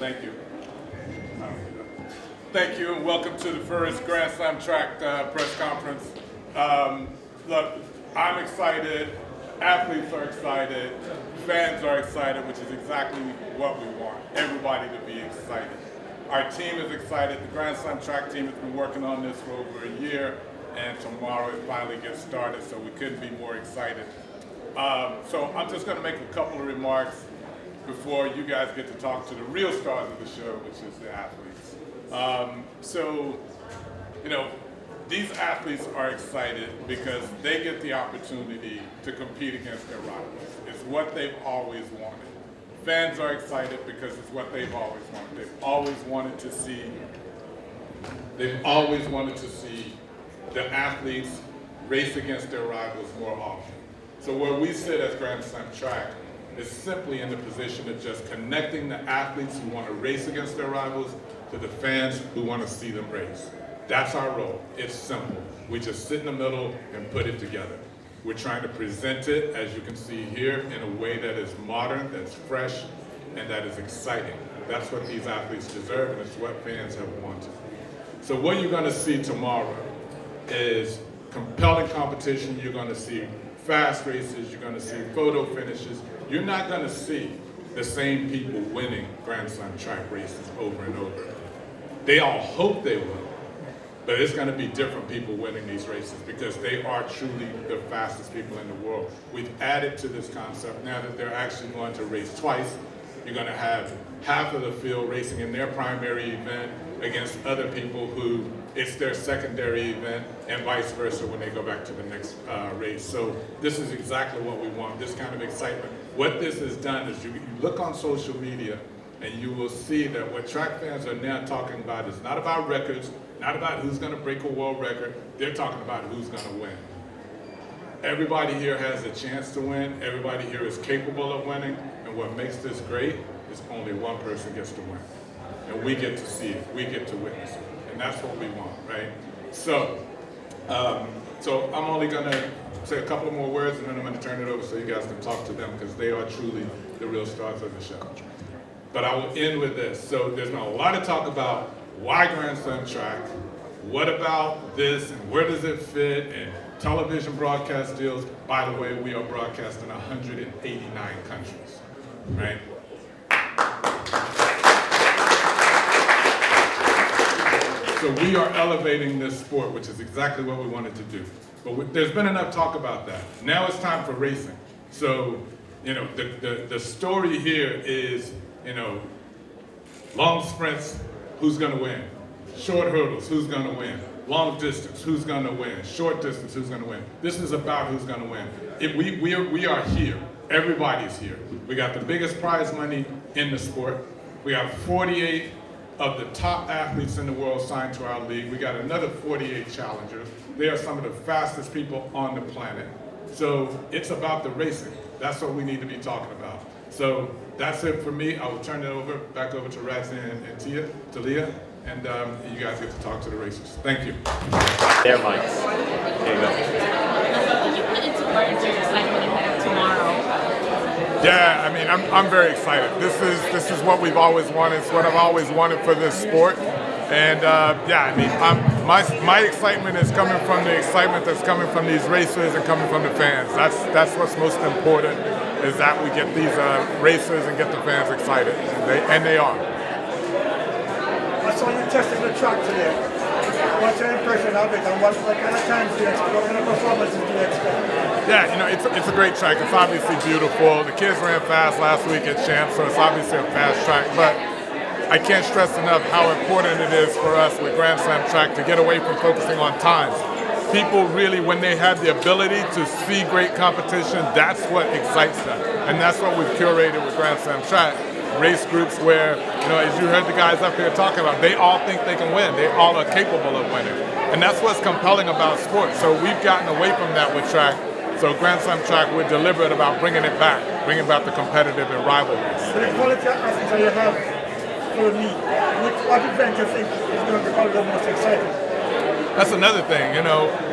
Thank you. Thank you, and welcome to the first Grand Slam track press conference. Look, I'm excited, athletes are excited, fans are excited, which is exactly what we want, everybody to be excited. Our team is excited. The Grand Slam track team has been working on this for over a year, and tomorrow it finally gets started, so we couldn't be more excited. So I'm just going to make a couple of remarks before you guys get to talk to the real stars of the show, which is the athletes. These athletes are excited because they get the opportunity to compete against their rivals. It's what they've always wanted. Fans are excited because it's what they've always wanted. They've always wanted to see the athletes race against their rivals more often. So where we sit as Grand Slam track is simply in the position of just connecting the athletes who want to race against their rivals to the fans who want to see them race. That's our role. It's simple. We just sit in the middle and put it together. We're trying to present it, as you can see here, in a way that is modern, that's fresh, and that is exciting. That's what these athletes deserve, and it's what fans have wanted. So what you're going to see tomorrow is compelling competition. You're going to see fast races. You're going to see photo finishes. You're not going to see the same people winning Grand Slam track races over and over. They all hope they will, but it's going to be different people winning these races because they are truly the fastest people in the world. We've added to this concept now that they're actually going to race twice. You're going to have half of the field racing in their primary event against other people who it's their secondary event, and vice versa when they go back to the next race. So this is exactly what we want, this kind of excitement. What this has done is you look on social media and you will see that what track fans are now talking about is not about records, not about who's going to break a world record. They're talking about who's going to win. Everybody here has a chance to win. Everybody here is capable of winning. And what makes this great is only one person gets to win. And we get to see it. We get to witness it. And that's what we want, right? So I'm only going to say a couple more words, and then I'm going to turn it over so you guys can talk to them because they are truly the real stars of the show. But I will end with this. So there's been a lot of talk about why Grand Slam track, what about this, and where does it fit, and television broadcast deals. By the way, we are broadcast in 189 countries, right? So we are elevating this sport, which is exactly what we wanted to do. But there's been enough talk about that. Now it's time for racing. So, the story here is, long sprints, who's going to win? Short hurdles, who's going to win? Long distance, who's going to win? Short distance, who's going to win? This is about who's going to win. We are here. Everybody's here. We got the biggest prize money in the sport. We have 48 of the top athletes in the world signed to our league. We got another 48 challengers. They are some of the fastest people on the planet. So it's about the racing. That's what we need to be talking about. So that's it for me. I will turn it back over to Razan and Talia, and you guys get to talk to the racers. Thank you. There, Mike. There you go. Can you put into words your excitement ahead of tomorrow? Yeah, I mean, I'm very excited. This is what we've always wanted. It's what I've always wanted for this sport. And my excitement is coming from the excitement that's coming from these racers and coming from the fans. That's what's most important, is that we get these racers and get the fans excited, and they are. I saw you testing the track today. What's your impression of it, and what kind of times do you expect? What kind of performances do you expect? Yeah, it's a great track. It's obviously beautiful. The kids ran fast last week at Champs, so it's obviously a fast track. But I can't stress enough how important it is for us with Grand Slam track to get away from focusing on times. People really, when they have the ability to see great competition, that's what excites them. And that's what we've curated with Grand Slam track. Race groups where, as you heard the guys up here talking about, they all think they can win. They all are capable of winning. And that's what's compelling about sports. So we've gotten away from that with track. So Grand Slam track, we're deliberate about bringing it back, bringing back the competitive and rivalries. So the quality of athletes that you have for me, what event do you think is going to be probably the most exciting? That's another thing,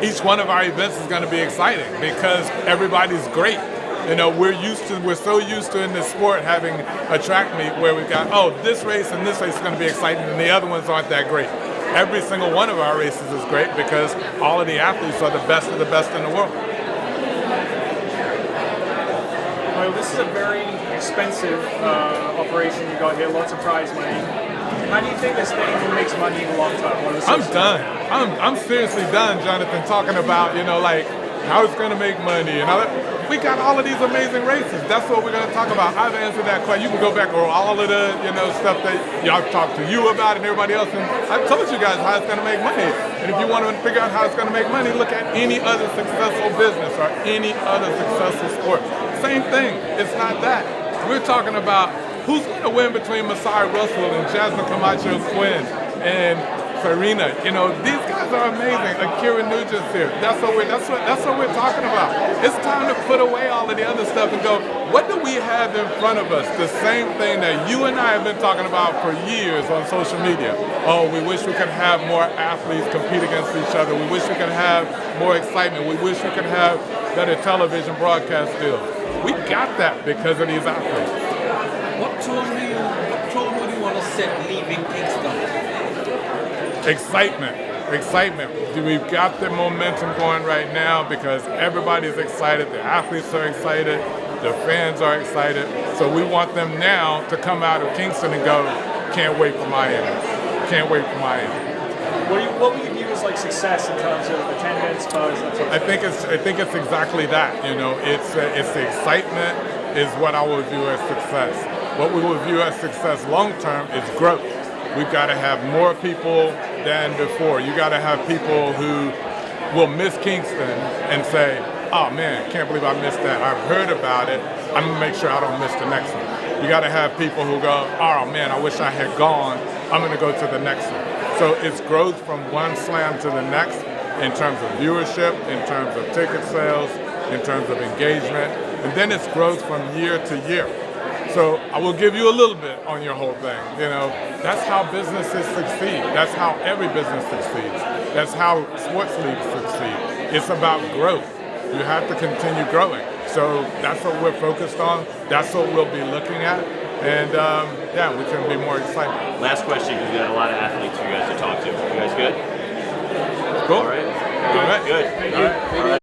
each one of our events is going to be exciting because everybody's great. You know, we're so used to in this sport having a track meet where we've got, oh, this race and this race is going to be exciting, and the other ones aren't that great. Every single one of our races is great because all of the athletes are the best of the best in the world. Well, this is a very expensive operation you got here, lots of prize money. How do you think this thing makes money in the long term? I'm done. I'm seriously done, Jonathan, talking about, you know, like how it's going to make money and all that. We got all of these amazing races. That's what we're going to talk about. I've answered that question. You can go back over all of the, you know, stuff that y'all talked to you about and everybody else. And I've told you guys how it's going to make money. And if you want to figure out how it's going to make money, look at any other successful business or any other successful sport. Same thing. It's not that. We're talking about who's going to win between Masai Russell and Jasmine Camacho Quinn and Serena. You know, these guys are amazing. Akira Nugent's here. That's what we're talking about. It's time to put away all of the other stuff and go, what do we have in front of us? The same thing that you and I have been talking about for years on social media. Oh, we wish we could have more athletes compete against each other. We wish we could have more excitement. We wish we could have better television broadcast deals. We got that because of these athletes. What tone would you want to set leaving Kingston? Excitement. We've got the momentum going right now because everybody's excited. The athletes are excited. The fans are excited. So we want them now to come out of Kingston and go, can't wait for Miami. Can't wait for Miami. What would you view as like success in terms of attendance, buzz, that sort of I think it's exactly that. You know, it's the excitement is what I would view as success. What we would view as success long term is growth. We've got to have more people than before. You got to have people who will miss Kingston and say, oh man, can't believe I missed that. I've heard about it. I'm gonna make sure I don't miss the next one. You got to have people who go, oh man, I wish I had gone. I'm gonna go to the next one. So it's growth from one slam to the next in terms of viewership, in terms of ticket sales, in terms of engagement, and then it's growth from year to year. So I will give you a little bit on your whole thing. You know, that's how businesses succeed. That's how every business succeeds. That's how sports leagues succeed. It's about growth. You have to continue growing. So that's what we're focused on. That's what we'll be looking at. And yeah, we can be more excited. Last question, because we got a lot of athletes for you guys to talk to. You guys good? Cool. All right. All right. Good. All right.